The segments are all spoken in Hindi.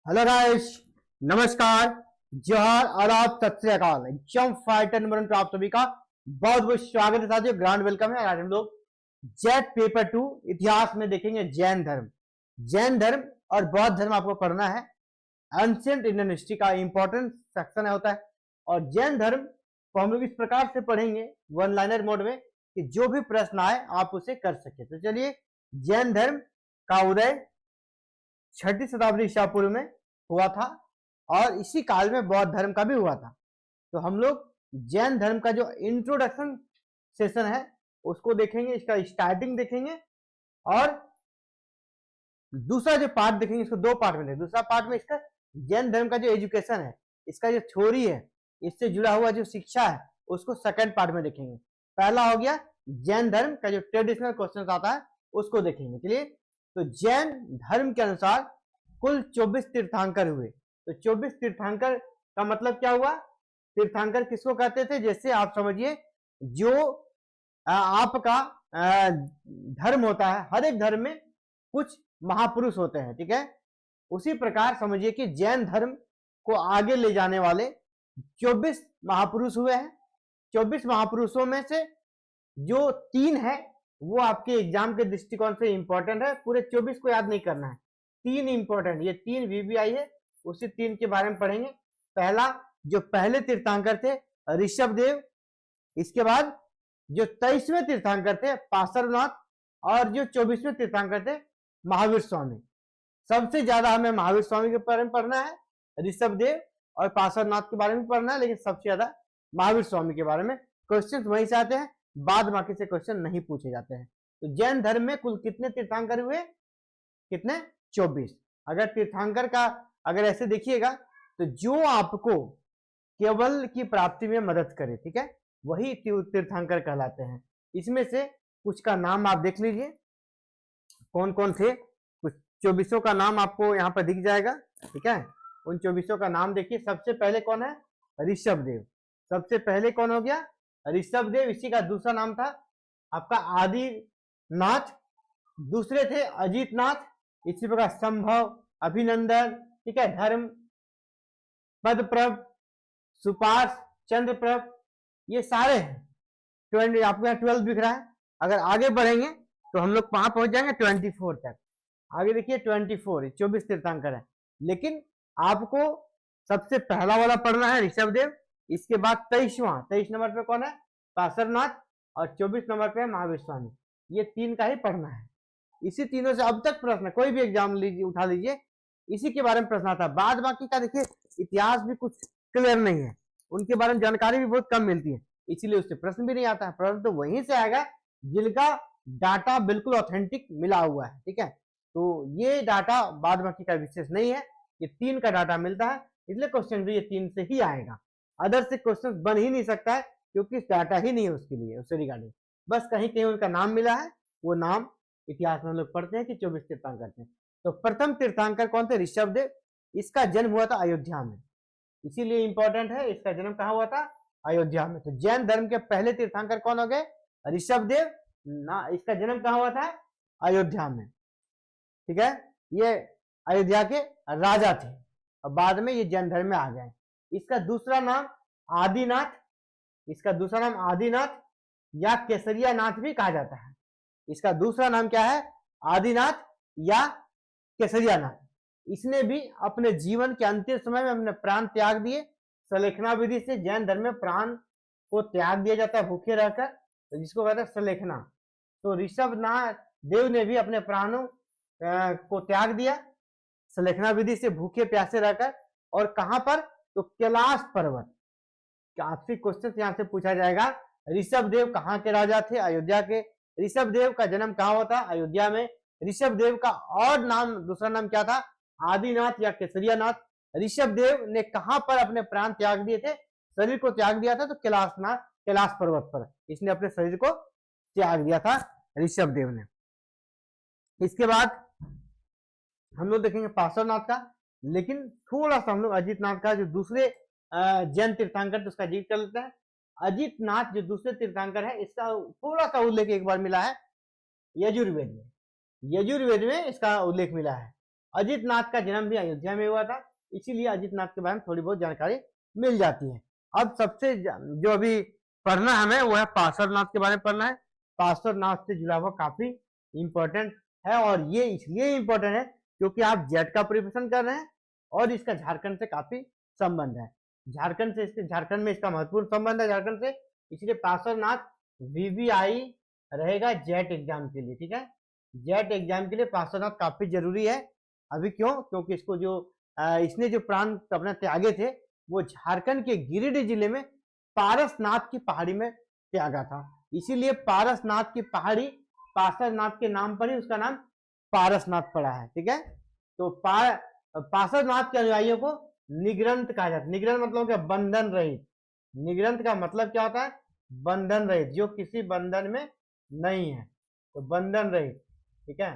हेलो गाइस, नमस्कार, जोहार और आप सत श्री अकाल। एग्जाम फाइटर नंबर 1 पे आप सभी का बहुत बहुत स्वागत है साथियों, ग्रांड वेलकम है। आज हम लोग जेट पेपर 2 इतिहास में देखेंगे जैन धर्म। जैन धर्म और बौद्ध धर्म आपको पढ़ना है। एंशिएंट इंडियन हिस्ट्री का इंपॉर्टेंट सेक्शन होता है। और जैन धर्म को हम लोग इस प्रकार से पढ़ेंगे वन लाइनर मोड में कि जो भी प्रश्न आए आप उसे कर सके। तो चलिए, जैन धर्म का उदय 6ठी शताब्दी ईसा पूर्व में हुआ था और इसी काल में बौद्ध धर्म का भी हुआ था। तो हम लोग जैन धर्म का जो इंट्रोडक्शन सेशन है उसको देखेंगे, इसका स्टार्टिंग देखेंगे और दूसरा जो पार्ट देखेंगे, इसको दो पार्ट में देखेंगे। दूसरा पार्ट में इसका जैन धर्म का जो एजुकेशन है, इसका जो थ्योरी है, इससे जुड़ा हुआ जो शिक्षा है उसको सेकंड पार्ट में देखेंगे। पहला हो गया जैन धर्म का जो ट्रेडिशनल क्वेश्चन आता है उसको देखेंगे। चलिए, तो जैन धर्म के अनुसार कुल 24 तीर्थंकर हुए। तो 24 तीर्थंकर का मतलब क्या हुआ? तीर्थंकर किसको कहते थे? जैसे आप समझिए, जो आपका धर्म होता है, हर एक धर्म में कुछ महापुरुष होते हैं, ठीक है। उसी प्रकार समझिए कि जैन धर्म को आगे ले जाने वाले 24 महापुरुष हुए हैं। 24 महापुरुषों में से जो 3 है वो आपके एग्जाम के दृष्टिकोण से इंपॉर्टेंट है। पूरे 24 को याद नहीं करना है, 3 इंपॉर्टेंट, ये 3 वीवीआई है, उसी 3 के बारे में पढ़ेंगे। पहला, जो पहले तीर्थंकर थे ऋषभदेव, इसके बाद जो 23वें तीर्थंकर थे पार्श्वनाथ, और जो 24वें तीर्थंकर थे महावीर स्वामी। सबसे ज्यादा हमें महावीर स्वामी के बारे में पढ़ना है, ऋषभदेव और पार्श्वनाथ के बारे में पढ़ना है, लेकिन सबसे ज्यादा महावीर स्वामी के बारे में क्वेश्चन वहीं से आते हैं, बाद बाकी से क्वेश्चन नहीं पूछे जाते हैं। तो जैन धर्म में कुल कितने तीर्थंकर हुए? कितने? 24। अगर तीर्थंकर का अगर ऐसे देखिएगा तो जो आपको केवल की प्राप्ति में मदद करे, ठीक है, वही तीर्थंकर कहलाते हैं। इसमें से कुछ का नाम आप देख लीजिए, कौन कौन थे। कुछ 24 का नाम आपको यहाँ पर दिख जाएगा, ठीक है। उन 24 का नाम देखिए। सबसे पहले कौन है? ऋषभदेव। सबसे पहले कौन हो गया? ऋषभदेव। इसी का दूसरा नाम था आपका आदिनाथ, दूसरे थे अजितनाथ, इसी प्रकार संभव, अभिनंदन, ठीक है, धर्म, पदप्रभ, सुपार्श, चंद्रप्रभ, ये सारे हैं। आपको यहाँ 12 दिख रहा है। अगर आगे बढ़ेंगे तो हम लोग वहां पहुंच जाएंगे 24 तक। आगे देखिए 24, 24 तीर्थंकर है, लेकिन आपको सबसे पहला वाला पढ़ना है ऋषभदेव। इसके बाद 23 नंबर पे कौन है? पार्श्वनाथ, और 24 नंबर पे महावीर स्वामी। ये 3 का ही पढ़ना है। इसी तीनों से अब तक प्रश्न, कोई भी एग्जाम लीजिए, उठा लीजिए, इसी के बारे में प्रश्न आता है। बाद बाकी का देखिए इतिहास भी कुछ क्लियर नहीं है, उनके बारे में जानकारी भी बहुत कम मिलती है, इसीलिए उससे प्रश्न भी नहीं आता है। प्रश्न तो वहीं से आएगा जिनका डाटा बिल्कुल ऑथेंटिक मिला हुआ है, ठीक है। तो ये डाटा बाद बाकी का विशेष नहीं है, ये 3 का डाटा मिलता है, इसलिए क्वेश्चन भी ये 3 से ही आएगा। अदर से क्वेश्चन बन ही नहीं सकता है, क्योंकि डाटा ही नहीं है उसके लिए, उससे रिगार्डिंग। बस कहीं कहीं उनका नाम मिला है, वो नाम इतिहास में हम लोग पढ़ते हैं कि 24 तीर्थंकर थे। तो प्रथम तीर्थंकर कौन थे? ऋषभदेव। इसका जन्म हुआ था अयोध्या में, इसीलिए इंपॉर्टेंट है। इसका जन्म कहाँ हुआ था? अयोध्या में। तो जैन धर्म के पहले तीर्थंकर कौन हो गए? ऋषभदेव ना। इसका जन्म कहाँ हुआ था? अयोध्या में, ठीक है। ये अयोध्या के राजा थे और बाद में ये जैन धर्म में आ गए। इसका दूसरा नाम आदिनाथ, इसका दूसरा नाम आदिनाथ या केसरिया नाथ भी कहा जाता है। इसका दूसरा नाम क्या है? आदिनाथ या केसरिया नाथ। इसने भी अपने जीवन के अंतिम समय में अपने प्राण त्याग दिए। सलेखना विधि से जैन धर्म में प्राण को त्याग दिया जाता है भूखे रहकर, तो जिसको कहते हैं सलेखना। तो ऋषभनाथ देव ने भी अपने प्राणों को त्याग दिया सलेखना विधि से भूखे प्यासे रहकर। और कहां पर? तो कैलाश पर्वत। आपसे क्वेश्चन यहां से पूछा जाएगा, ऋषभदेव कहाँ के राजा थे? अयोध्या के। ऋषभदेव का जन्म कहाँ हुआ था? अयोध्या में। ऋषभदेव का और नाम, दूसरा नाम क्या था? आदिनाथ या केसरिया नाथ। ऋषभदेव ने कहां पर अपने प्राण त्याग दिए थे? शरीर को त्याग दिया था तो कैलाश पर्वत पर इसने अपने शरीर को त्याग दिया था ऋषभदेव ने। इसके बाद हम लोग देखेंगे पार्श्वनाथ का, लेकिन थोड़ा सा हम लोग अजितनाथ का जो दूसरे जैन तीर्थंकर थे उसका जिक्र कर लेते हैं। अजितनाथ जो दूसरे तीर्थंकर है, इसका थोड़ा सा उल्लेख एक बार मिला है यजुर्वेद में। यजुर्वेद में इसका उल्लेख मिला है अजित नाथ का जन्म भी अयोध्या में हुआ था, इसीलिए अजित नाथ के बारे में थोड़ी बहुत जानकारी मिल जाती है। अब सबसे जो अभी पढ़ना हमें वो है पार्श्वनाथ के बारे में पढ़ना है। पार्श्वनाथ से जुड़ा हुआ काफी इंपॉर्टेंट है, और ये इसलिए इंपॉर्टेंट है क्योंकि आप जेट का प्रिपरेशन कर रहे हैं और इसका झारखंड से काफी संबंध है। झारखंड में इसका महत्वपूर्ण संबंध है झारखंड से, इसलिए पार्श्वनाथ वीवीआई रहेगा जेट एग्जाम के लिए। ठीक है, जेट एग्जाम के लिए पार्श्वनाथ काफी जरूरी है। अभी क्यों? क्योंकि इसको जो इसने जो प्राण अपने त्यागे थे वो झारखंड के गिरिडीह जिले में पारसनाथ की पहाड़ी में त्यागा था, इसीलिए पारसनाथ की पहाड़ी पार्श्वनाथ के नाम पर ही उसका नाम पारसनाथ पड़ा है। ठीक है, तो पार्श्वनाथ के अनुयायियों को निग्रंथ कहा जाता है। निग्रंथ मतलब क्या? बंधन रहित। निग्रंथ का मतलब क्या होता है? बंधन रहित, जो किसी बंधन में नहीं है, तो बंधन रहित। ठीक है,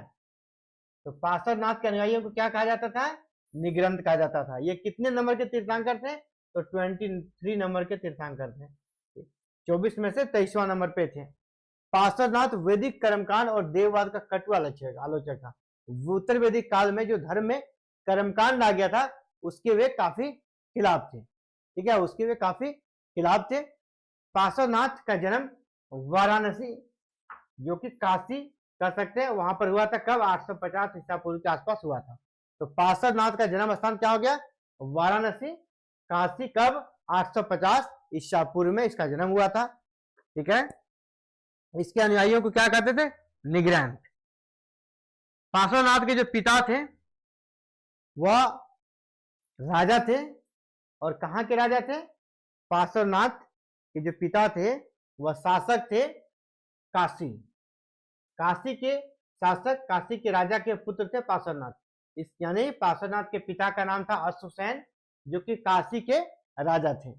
तो पार्श्वनाथ के अनुयायियों को क्या कहा जाता था? निग्रंथ कहा जाता था। ये कितने नंबर के तीर्थंकर थे? तो 23 नंबर के तीर्थंकर थे, 24 में से 23वां नंबर पे थे। पार्श्वनाथ वैदिक कर्मकांड और देववाद का कटु आलोचक था। उत्तर वैदिक काल में जो धर्म में कर्मकांड आ गया था उसके वे काफी खिलाफ थे। ठीक है, उसके वे काफी खिलाफ थे। पार्श्वनाथ का जन्म वाराणसी, जो कि काशी कर सकते हैं, वहां पर हुआ था। कब? 850 ईसा पूर्व के आसपास हुआ था। तो पार्श्वनाथ का जन्म स्थान क्या हो गया? वाराणसी, काशी। कब? 850 ईसा पूर्व में इसका जन्म हुआ था। ठीक है, इसके अनुयायियों को क्या कहते थे? निग्रंथ। पार्श्वनाथ के जो पिता थे वह राजा थे, और कहां के राजा थे? पार्श्वनाथ के जो पिता थे वह शासक थे काशी। काशी के शासक, काशी के राजा के पुत्र थे पार्श्वनाथ। इस यानी पार्श्वनाथ के पिता का नाम था अश्वसेन, जो कि काशी के राजा थे।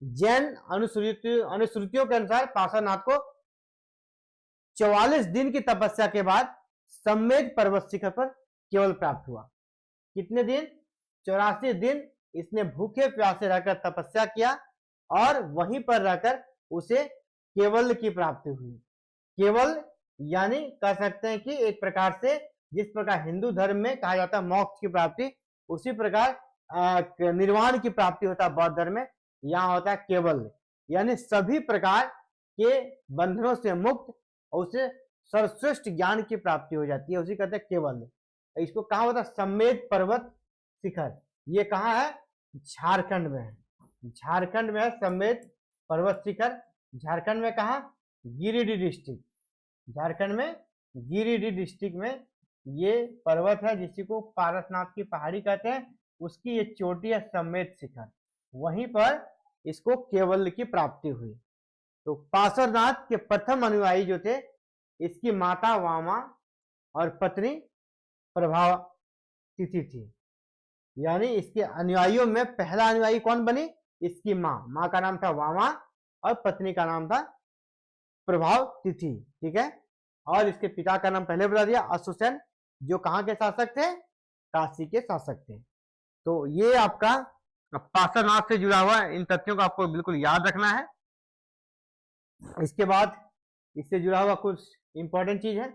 जैन अनुश्रुतियों के अनुसार पार्श्वनाथ को 44 दिन की तपस्या के बाद सम्मेद पर्वत शिखर पर केवल प्राप्त हुआ। कितने दिन? 84 दिन इसने भूखे प्यासे रहकर तपस्या किया, और वहीं पर रहकर उसे केवल की प्राप्ति हुई। केवल यानी कह सकते हैं कि एक प्रकार से जिस प्रकार हिंदू धर्म में कहा जाता है मोक्ष की प्राप्ति, उसी प्रकार निर्वाण की प्राप्ति होता है बौद्ध धर्म में। यहाँ होता है केवल, यानी सभी प्रकार के बंधनों से मुक्त, और उसे सर्वश्रेष्ठ ज्ञान की प्राप्ति हो जाती है, उसी कहते हैं केवल। इसको कहा होता है सम्मेद पर्वत शिखर। ये कहाँ है? झारखंड में है। झारखंड में है सम्मेद पर्वत शिखर। झारखंड में कहा? गिरिडीह डिस्ट्रिक्ट। झारखंड में गिरिडीह डिस्ट्रिक्ट में ये पर्वत है, जिसी को पारसनाथ की पहाड़ी कहते हैं। उसकी ये चोटी है सम्मेद शिखर, वहीं पर इसको केवल की प्राप्ति हुई। तो पार्श्वनाथ के प्रथम अनुयायी जो थे, इसकी माता वामा और पत्नी प्रभावती थी। यानी इसके अनुयायियों में पहला अनुयायी कौन बनी? इसकी माँ का नाम था वामा और पत्नी का नाम था प्रभावती। ठीक है, और इसके पिता का नाम पहले बता दिया, अश्वसेन, जो कहाँ के शासक थे? काशी के शासक थे। तो ये आपका पार्श्वनाथ से जुड़ा हुआ, इन तथ्यों को आपको बिल्कुल याद रखना है। इसके बाद इससे जुड़ा हुआ कुछ इंपॉर्टेंट चीज है।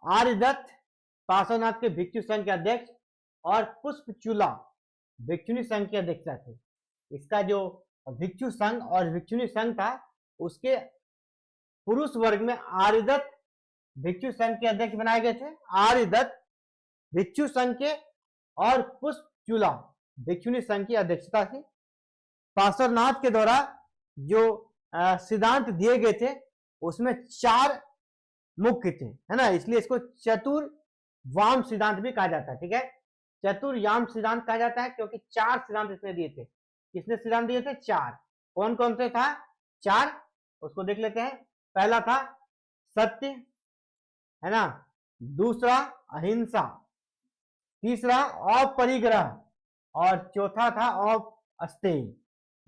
आर्यदत्त पार्श्वनाथ के भिक्षु संघ के अध्यक्ष और पुष्पचूला भिक्षुणी संघ के अध्यक्ष थे। इसका जो भिक्षु संघ और भिक्षुणी संघ था, उसके पुरुष वर्ग में आर्यदत्त भिक्षु संघ के अध्यक्ष बनाए गए थे। आर्यदत्त भिक्षु संघ के और पुष्पचूला भिक्षुणी संघ की अध्यक्षता थी। पार्श्वनाथ के द्वारा जो सिद्धांत दिए गए थे उसमें 4 मुख्य थे, है ना, इसलिए इसको चतुर्वाम सिद्धांत भी कहा जाता है। ठीक है, चतुर्याम सिद्धांत कहा जाता है क्योंकि 4 सिद्धांत इसने दिए थे। किसने सिद्धांत दिए थे? 4। कौन कौन से था? 4, उसको देख लेते हैं। पहला था सत्य, है ना, दूसरा अहिंसा, तीसरा अपरिग्रह, और चौथा था अस्तेय।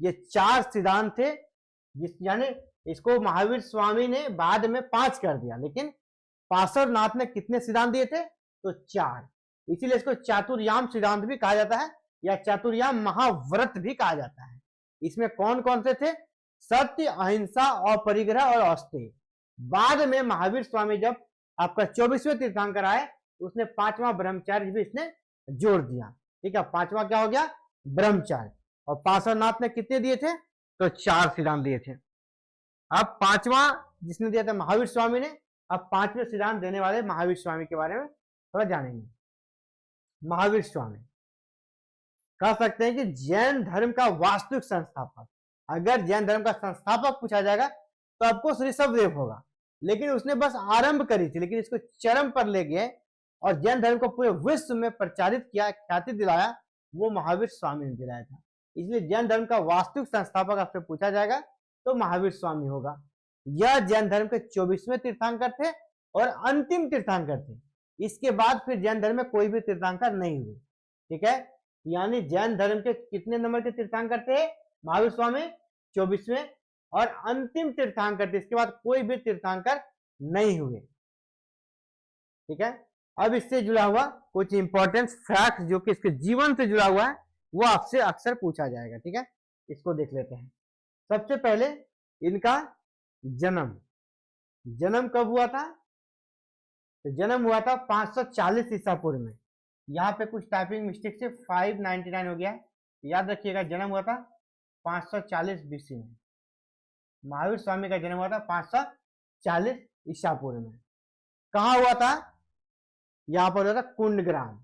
ये 4 सिद्धांत थे, यानी इसको महावीर स्वामी ने बाद में 5 कर दिया, लेकिन पार्श्वनाथ ने कितने सिद्धांत दिए थे? तो 4। इसीलिए इसको चातुर्याम सिद्धांत भी कहा जाता है, या चातुर्याम महाव्रत भी कहा जाता है। इसमें कौन कौन से थे? सत्य, अहिंसा, अपरिग्रह और अस्तेय। बाद में महावीर स्वामी जब आपका 24वें तीर्थंकर आए, उसने 5वां ब्रह्मचार्य भी इसने जोड़ दिया। ठीक है, 5वां क्या हो गया? ब्रह्मचार्य। और पार्श्वनाथ ने कितने दिए थे? तो 4 सिद्धांत दिए थे। अब 5वां जिसने दिया था महावीर स्वामी ने। अब 5वें सिद्धांत देने वाले महावीर स्वामी के बारे में थोड़ा जानेंगे। महावीर स्वामी कह सकते हैं कि जैन धर्म का वास्तविक संस्थापक। अगर जैन धर्म का संस्थापक पूछा जाएगा तो आपको ऋषभदेव होगा, लेकिन उसने बस आरंभ करी थी, लेकिन इसको चरम पर ले गए और जैन धर्म को पूरे विश्व में प्रचारित किया, ख्याति दिलाया, वो महावीर स्वामी ने दिलाया था। इसलिए जैन धर्म का वास्तविक संस्थापक आपसे पूछा जाएगा तो महावीर स्वामी होगा। यह जैन धर्म के 24वें तीर्थंकर थे और अंतिम तीर्थंकर थे। इसके बाद फिर जैन धर्म में कोई भी तीर्थंकर नहीं हुए। ठीक है, यानी जैन धर्म के कितने नंबर के तीर्थंकर थे? महावीर स्वामी 24वें और अंतिम तीर्थंकर थे। इसके बाद कोई भी तीर्थंकर नहीं हुए। ठीक है, अब इससे जुड़ा हुआ कुछ इंपॉर्टेंट फैक्ट जो कि इसके जीवन से जुड़ा हुआ है वो आपसे अक्सर पूछा जाएगा। ठीक है, इसको देख लेते हैं। सबसे पहले इनका जन्म कब हुआ था? तो जन्म हुआ था 540 ईसा पूर्व में। यहाँ पे कुछ टाइपिंग मिस्टेक से 599 हो गया है, याद रखिएगा। जन्म हुआ था 540 बीसी में। महावीर स्वामी का जन्म हुआ था 540 ईसा पूर्व में। कहाँ हुआ था? यहाँ पर हुआ था कुंडग्राम।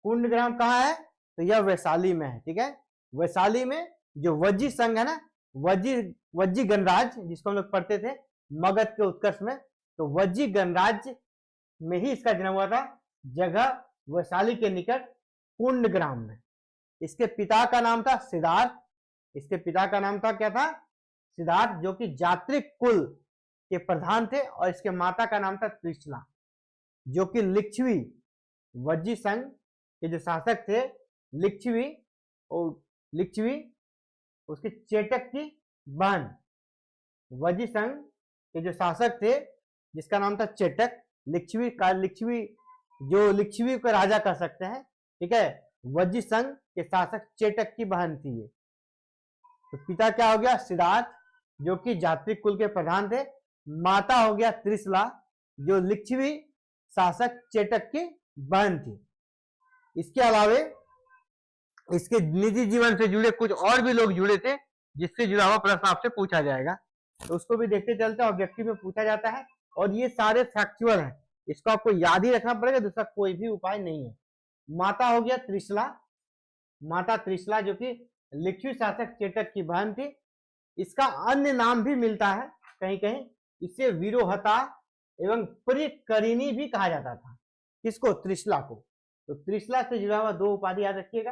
कुंडग्राम कहाँ है? तो यह वैशाली में है। ठीक है, वैशाली में जो वज्जी संघ है ना, वज्जी गणराज जिसको हम लोग पढ़ते थे मगध के उत्कर्ष में, तो वज्जी गणराज में ही इसका जन्म हुआ था, जगह वैशाली के निकट कुंडग्राम में। इसके पिता का नाम था सिद्धार्थ। इसके पिता का नाम था क्या था? सिद्धार्थ, जो कि जात्रिक कुल के प्रधान थे। और इसके माता का नाम था त्रिशला, जो कि लिच्छवी वज्जी संघ के जो शासक थे, लिच्छवी उसके चेटक की बहन। वज्जी संघ के जो शासक थे जिसका नाम था चेटक, लिच्छवी को राजा कह सकते हैं। ठीक है, वज्जी संघ के शासक चेटक की बहन थी ये। तो पिता क्या हो गया? सिद्धार्थ, जो कि जात्रिक कुल के प्रधान थे। माता हो गया त्रिशला, जो लिच्छवी शासक चेटक की बहन थी। इसके अलावे इसके निजी जीवन से जुड़े कुछ और भी लोग जुड़े थे, जिससे जुड़ा हुआ प्रश्न आपसे पूछा जाएगा, तो उसको भी देखते चलते हैं। ऑब्जेक्टिव में पूछा जाता है और ये सारे फैक्चुअल हैं, इसको आपको याद ही रखना पड़ेगा, दूसरा कोई भी उपाय नहीं है। माता हो गया त्रिशला, माता त्रिशला जो कि लिच्छवी शासक चेटक की बहन थी। इसका अन्य नाम भी मिलता है कहीं कहीं, इसे वीरोहता एवं परिकरिणी भी कहा जाता था। किसको? त्रिशला को। तो त्रिशला से जुड़ा हुआ 2 उपाधि याद रखिएगा,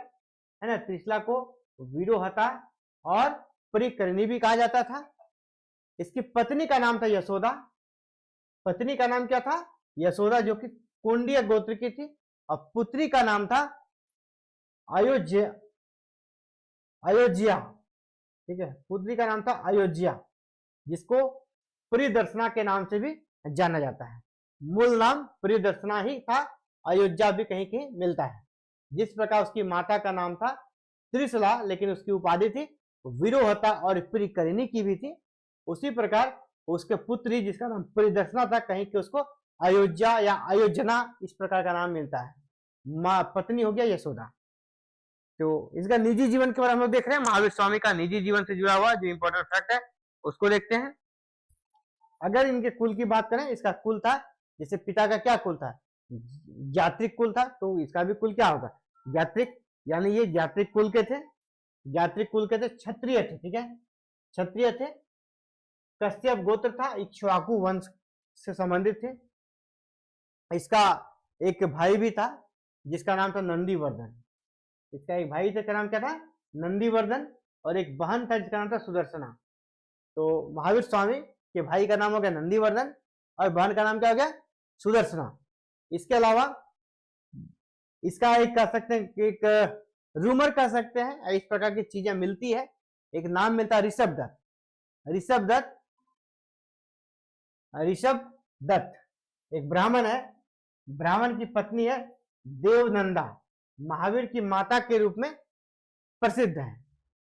है ना। त्रिशला को वीरोहता और परिकरिणी भी कहा जाता था। इसकी पत्नी का नाम था यशोदा। पत्नी का नाम क्या था? यशोदा, जो कि कुंडीय गोत्र की थी। और पुत्री का नाम था अयोध्या। ठीक है, पुत्री का नाम था अयोध्या, जिसको प्रियदर्शना के नाम से भी जाना जाता है। मूल नाम प्रियदर्शना ही था, अयोध्या भी कहीं कहीं मिलता है। जिस प्रकार उसकी माता का नाम था त्रिशला, लेकिन उसकी उपाधि थी वीरोहता और परिकरिणी की भी थी, उसी प्रकार उसके पुत्री जिसका नाम प्रियदर्शना था, कहीं के उसको अयोध्या या अयोजना इस प्रकार का नाम मिलता है। माँ पत्नी हो गया यशोदा। तो इसका निजी जीवन के बारे में हम लोग देख रहे हैं। महावीर स्वामी का निजी जीवन से जुड़ा हुआ जो इंपॉर्टेंट फैक्ट है उसको देखते हैं। अगर इनके कुल की बात करें, इसका कुल था, जैसे पिता का क्या कुल था? जात्रिक कुल था, तो इसका भी कुल क्या होगा? जात्रिक, यानी ये जात्रिक कुल के थे। जात्रिक कुल के थे, क्षत्रिय थे। ठीक है, क्षत्रिय थे। कश्यप गोत्र था, इक्ष्वाकु वंश से संबंधित थे। इसका एक भाई भी था जिसका नाम था नंदीवर्धन। इसका एक भाई था, नाम क्या था? नंदीवर्धन। और एक बहन था जिसका नाम था सुदर्शना। तो महावीर स्वामी के भाई का नाम हो गया नंदीवर्धन और बहन का नाम क्या हो गया? सुदर्शना। इसके अलावा इसका एक कह सकते हैं, एक रूमर कह सकते हैं, इस प्रकार की चीजें मिलती है। एक नाम मिलता है ऋषभदत्त। ऋषभदत्त एक ब्राह्मण है। ब्राह्मण की पत्नी है देवनंदा, महावीर की माता के रूप में प्रसिद्ध है।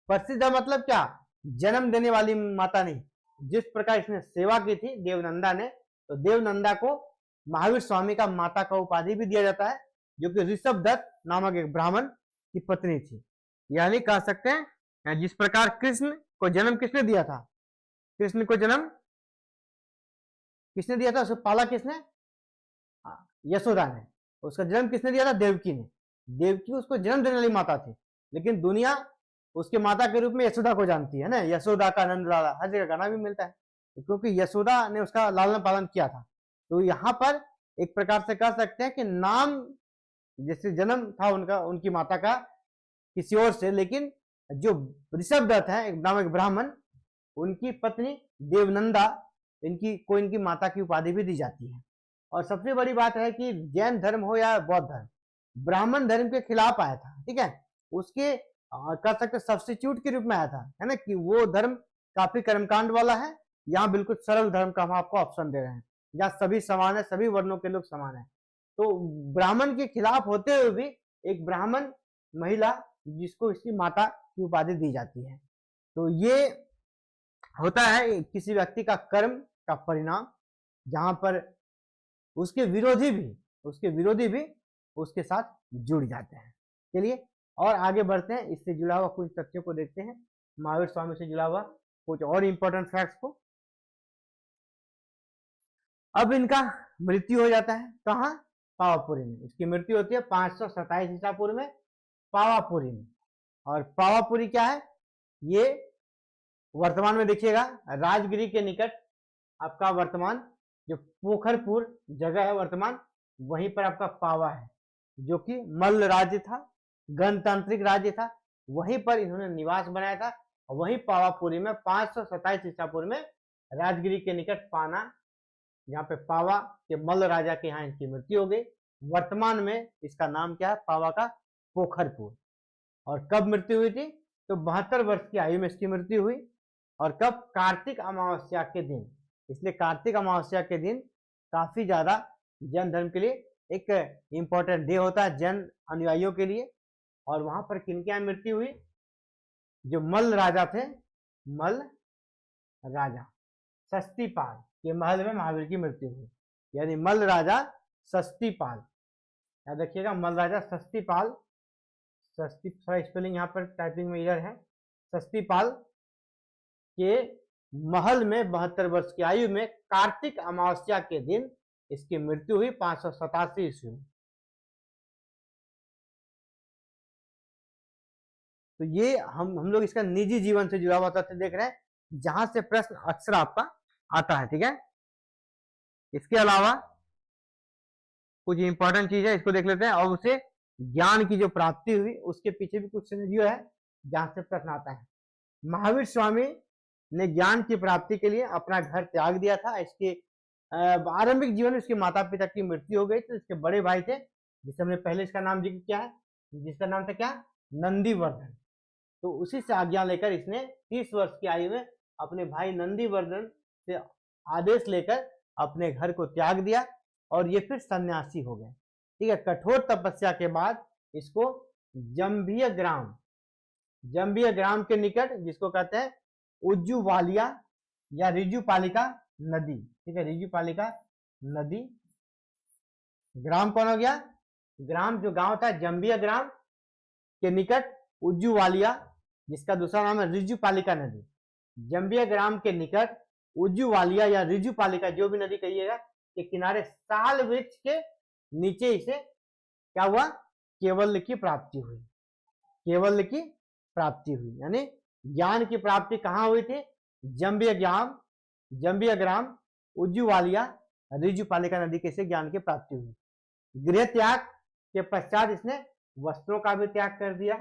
प्रसिद्ध मतलब क्या? जन्म देने वाली माता नहीं। जिस प्रकार इसने सेवा की थी देवनंदा ने, तो देवनंदा को महावीर स्वामी का माता का उपाधि भी दिया जाता है, जो कि ऋषभ दत्त नामक एक ब्राह्मण की पत्नी थी। यानी कह सकते हैं जिस प्रकार कृष्ण को जन्म किसने दिया था, कृष्ण को जन्म किसने दिया था, उसको पाला किसने, यशोदा ने। उसका जन्म किसने दिया था, देवकी ने। देवकी उसको जन्म देने वाली माता थी, लेकिन दुनिया उसके माता के रूप में यशोदा को जानती है ना, यशोदा का नंद लाला, हर जगह गाना भी मिलता है, क्योंकि यशोदा ने उसका लालन पालन किया था। तो यहाँ पर एक प्रकार से कह सकते हैं कि नाम जैसे जन्म था उनका, उनकी माता का किसी और से, लेकिन जो ऋषभ दत्त है एक नाम एक ब्राह्मण, उनकी पत्नी देवनंदा, इनकी माता की उपाधि भी दी जाती है। और सबसे बड़ी बात है कि जैन धर्म हो या बौद्ध धर्म, ब्राह्मण धर्म के खिलाफ आया था, ठीक है, उसके कह सकते सब्स्टिट्यूट के रूप में आया था, है ना, कि वो धर्म काफी कर्मकांड वाला है, यहाँ बिल्कुल सरल धर्म का हम आपको ऑप्शन दे रहे हैं, जहाँ सभी समान है, सभी वर्णों के लोग समान है। तो ब्राह्मण के खिलाफ होते हुए भी एक ब्राह्मण महिला जिसको इसकी माता की उपाधि दी जाती है, तो ये होता है किसी व्यक्ति का कर्म का परिणाम, जहां पर उसके विरोधी भी उसके साथ जुड़ जाते हैं। चलिए और आगे बढ़ते हैं, इससे जुड़ा हुआ कुछ तथ्यों को देखते हैं, महावीर स्वामी से जुड़ा हुआ कुछ और इंपॉर्टेंट फैक्ट्स को। अब इनका मृत्यु हो जाता है कहाँ, पावापुरी में। इसकी मृत्यु होती है 527 ईसा पूर्व में पावापुरी में। और पावापुरी क्या है, ये वर्तमान में देखिएगा राजगिरी के निकट आपका वर्तमान जो पोखरपुर जगह है वर्तमान, वहीं पर आपका पावा है, जो कि मल्ल राज्य था, गणतांत्रिक राज्य था, वहीं पर इन्होंने निवास बनाया था। और वहीं पावापुरी में 527 ईसा पूर्व में राजगिरी के निकट पाना, यहाँ पे पावा के मल्ल राजा के यहाँ इनकी मृत्यु हो गई। वर्तमान में इसका नाम क्या है, पावा का पोखरपुर। और कब मृत्यु हुई थी, तो 72 वर्ष की आयु में इसकी मृत्यु हुई। और कब, कार्तिक अमावस्या के दिन। इसलिए कार्तिक अमावस्या के दिन काफी ज्यादा जैन धर्म के लिए एक इंपॉर्टेंट डे होता है जैन अनुयायियों के लिए। और वहां पर किनके यहाँ मृत्यु हुई, जो मल्ल राजा थे, मल्ल राजा सस्तीपाल के महल में महावीर की मृत्यु हुई। यानी मल्ल राजा सस्तीपाल, याद रखिएगा, मल्ल राजा सस्तीपाल, स्पेलिंग यहाँ पर टाइपिंग में एरर है, सस्तीपाल के महल में 72 वर्ष की आयु में कार्तिक अमावस्या के दिन इसकी मृत्यु हुई 587 ईस्वी में। तो ये हम लोग इसका निजी जीवन से जुड़ा हुआ तथ्य देख रहे हैं, जहां से प्रश्न अक्सर आपका आता है, ठीक है। इसके अलावा कुछ इंपॉर्टेंट चीज है, इसको देख लेते हैं। और उसे ज्ञान की जो प्राप्ति हुई उसके पीछे भी कुछ सिनेरियो है जहां से प्रश्न आता है। महावीर स्वामी ने ज्ञान की प्राप्ति के लिए अपना घर त्याग दिया था। इसके आरंभिक जीवन में इसके माता पिता की मृत्यु हो गई, तो इसके बड़े भाई थे, जिसे हमने पहले इसका नाम जिक्र किया है, जिसका नाम था क्या, नंदीवर्धन। तो उसी से आज्ञा लेकर इसने 30 वर्ष की आयु में अपने भाई नंदीवर्धन से आदेश लेकर अपने घर को त्याग दिया और ये फिर सन्यासी हो गए, ठीक है। कठोर तपस्या के बाद इसको जंभिया ग्राम के निकट, जिसको कहते हैं उज्जुवालिया या रिजुपालिका नदी, ठीक है, रिजुपालिका नदी। ग्राम कौन हो गया, ग्राम जो गांव था जंभिया ग्राम के निकट उज्जुवालिया, जिसका दूसरा नाम है रिजुपालिका नदी। जंभिया ग्राम के निकट उज्जुवालिया या रिजुपालिका, जो भी नदी कहिएगा, के किनारे साल वृक्ष के नीचे इसे क्या हुआ, केवल्य की प्राप्ति हुई। केवल्य की प्राप्ति हुई यानी ज्ञान की प्राप्ति कहाँ हुई थी, जंभिया ग्राम उज्जुवालिया रिजुपालिका नदी के से ज्ञान की प्राप्ति हुई। गृह त्याग के पश्चात इसने वस्त्रों का भी त्याग कर दिया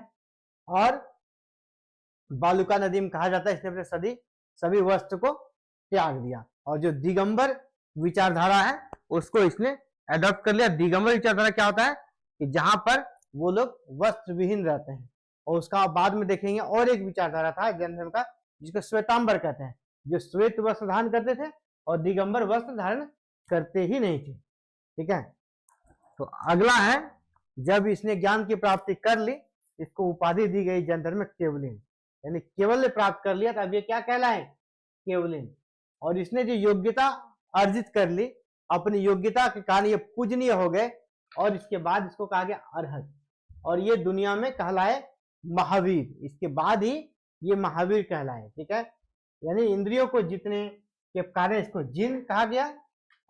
और बालुका नदी में कहा जाता है इसने अपने सभी वस्त्र को त्याग दिया। और जो दिगंबर विचारधारा है उसको इसने एडॉप्ट कर लिया। दिगंबर विचारधारा क्या होता है कि जहां पर वो लोग वस्त्र विहीन रहते हैं, और उसका बाद में देखेंगे और एक विचारधारा था जैन धर्म का जिसको श्वेतांबर कहते हैं, जो श्वेत वस्त्र धारण करते थे और दिगंबर वस्त्र धारण करते ही नहीं थे, ठीक है। तो अगला है, जब इसने ज्ञान की प्राप्ति कर ली, इसको उपाधि दी गई जैन धर्म में केवलिन, यानी केवल्य प्राप्त कर लिया, तब ये क्या कहलाए, केवलिन। और इसने जो योग्यता अर्जित कर ली अपनी योग्यता के कारण ये पूजनीय हो गए और इसके बाद इसको कहा गया अरहत, और ये दुनिया में कहलाए महावीर। इसके बाद ही ये महावीर कहलाए, ठीक है। यानी इंद्रियों को जीतने के कारण इसको जिन कहा गया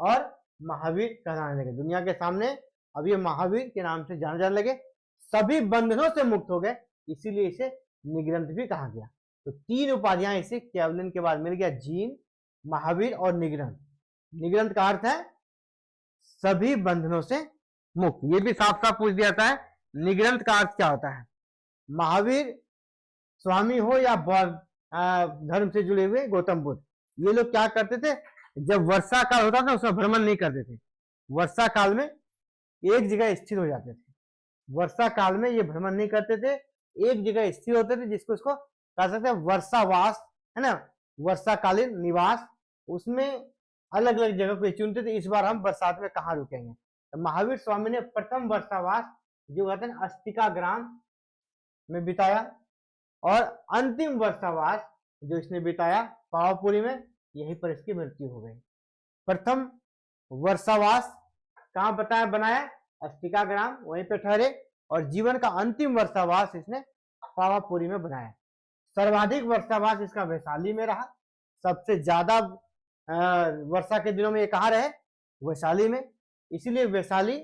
और महावीर कहलाने लगे। दुनिया के सामने अब ये महावीर के नाम से जाने जाने लगे, सभी बंधनों से मुक्त हो गए, इसीलिए इसे निग्रंथ भी कहा गया। तो 3 उपाधियां इसे कैवलिन के बाद मिल गया, जीन, महावीर और निग्रंथ। निग्रंथ का अर्थ है सभी बंधनों से मुक्त। ये भी साफ साफ पूछ दिया जाता है निग्रंथ का अर्थ क्या होता है। महावीर स्वामी हो या बौद्ध धर्म से जुड़े हुए गौतम बुद्ध, ये लोग क्या करते थे, जब वर्षा काल होता था उसमें भ्रमण नहीं करते थे, वर्षा काल में एक जगह स्थिर हो जाते थे। वर्षा काल में ये भ्रमण नहीं करते थे, एक जगह स्थिर होते थे, जिसको इसको कह सकते हैं वर्षावास, है ना, वर्षाकालीन निवास। उसमें अलग अलग जगह को चुनते थे, इस बार हम बरसात में कहाँ रुकेंगे। तो महावीर स्वामी ने प्रथम वर्षावास जो कहते हैं अस्तिका ग्राम में बिताया, और अंतिम वर्षावास जो इसने बिताया पावापुरी में, यहीं पर इसकी मृत्यु हो गई। प्रथम वर्षावास कहाँ बनाया, अस्तिका ग्राम, वहीं पे ठहरे, और जीवन का अंतिम वर्षावास इसने पावापुरी में बनाया। सर्वाधिक वर्षावास इसका वैशाली में रहा, सबसे ज्यादा वर्षा के दिनों में ये कहाँ रहे, वैशाली में। इसीलिए वैशाली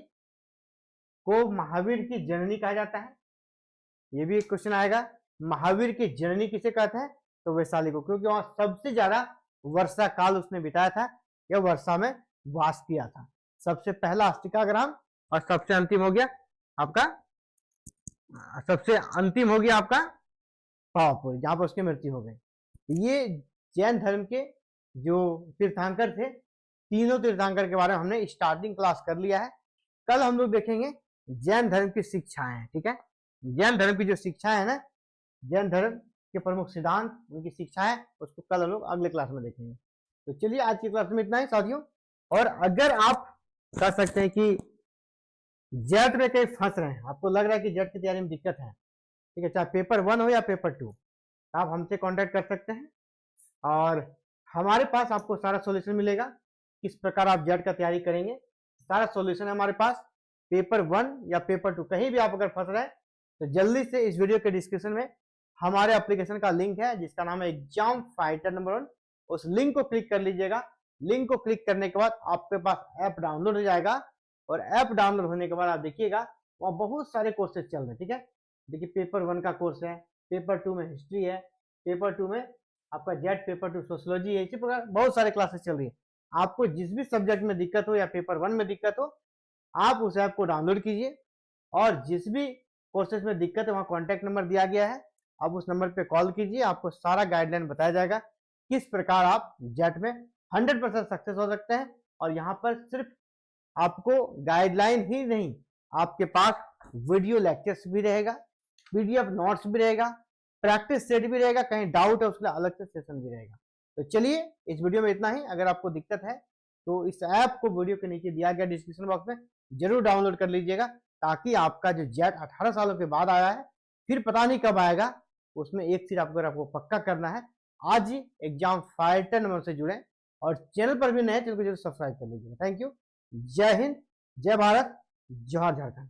को महावीर की जननी कहा जाता है। ये भी एक क्वेश्चन आएगा, महावीर की जननी किसे कहते हैं, तो वैशाली को, क्योंकि वहां सबसे ज्यादा वर्षा काल उसने बिताया था, या वर्षा में वास किया था। सबसे पहला अस्तिका ग्राम और सबसे अंतिम हो गया आपका पावापुरी, जहां पर उसकी मृत्यु हो गई। ये जैन धर्म के जो तीर्थंकर थे, तीनों तीर्थंकर के बारे में हमने स्टार्टिंग क्लास कर लिया है। कल हम लोग देखेंगे जैन धर्म की शिक्षाएं, ठीक है। जैन धर्म की जो शिक्षाएं है ना, जैन धर्म के प्रमुख सिद्धांत, उनकी शिक्षाएं, उसको कल हम लोग अगले क्लास में देखेंगे। तो चलिए आज की क्लास में इतना ही साथियों। और अगर आप कह सकते हैं कि जेट में कहीं फंस रहे हैं, आपको लग रहा है कि जेट की तैयारी में दिक्कत है, ठीक है, चाहे पेपर 1 हो या पेपर 2, आप हमसे कांटेक्ट कर सकते हैं, और हमारे पास आपको सारा सॉल्यूशन मिलेगा। किस प्रकार आप जेट का तैयारी करेंगे, सारा सॉल्यूशन है हमारे पास। पेपर 1 या पेपर 2 कहीं भी आप अगर फंस रहे हैं, तो जल्दी से इस वीडियो के डिस्क्रिप्शन में हमारे एप्लीकेशन का लिंक है, जिसका नाम है एग्जाम फाइटर नंबर 1। उस लिंक को क्लिक कर लीजिएगा। लिंक को क्लिक करने के बाद आपके पास ऐप डाउनलोड हो जाएगा, और ऐप डाउनलोड होने के बाद आप देखिएगा वहाँ बहुत सारे कोर्सेज चल रहे हैं, ठीक है। देखिए पेपर 1 का कोर्स है, पेपर 2 में हिस्ट्री है, पेपर 2 में आपका जेट, पेपर 2 सोशियोलॉजी है, इसी प्रकार बहुत सारे क्लासेस चल रही है। आपको जिस भी सब्जेक्ट में दिक्कत हो या पेपर 1 में दिक्कत हो, आप उस ऐप को डाउनलोड कीजिए, और जिस भी कोर्सेज में दिक्कत है वहाँ कॉन्टैक्ट नंबर दिया गया है, आप उस नंबर पे कॉल कीजिए, आपको सारा गाइडलाइन बताया जाएगा किस प्रकार आप जेट में 100% सक्सेस हो सकते हैं। और यहाँ पर सिर्फ आपको गाइडलाइन ही नहीं, आपके पास वीडियो लेक्चर्स भी रहेगा, पीडीएफ नोट्स भी रहेगा, प्रैक्टिस सेट भी रहेगा, कहीं डाउट है उसके लिए अलग से सेशन भी रहेगा। तो चलिए इस वीडियो में इतना ही। अगर आपको दिक्कत है तो इस ऐप को वीडियो के नीचे दिया गया डिस्क्रिप्शन बॉक्स में जरूर डाउनलोड कर लीजिएगा, ताकि आपका जो जेट 18 सालों के बाद आया है, फिर पता नहीं कब आएगा, उसमें एक चीज आपको पक्का करना है, आज ही एग्जाम फाइटर नंबर से जुड़े, और चैनल पर भी नए, चैनल को जरूर सब्सक्राइब कर लीजिएगा। Thank you. जय हिंद, जय भारत, जोहार झारखंड।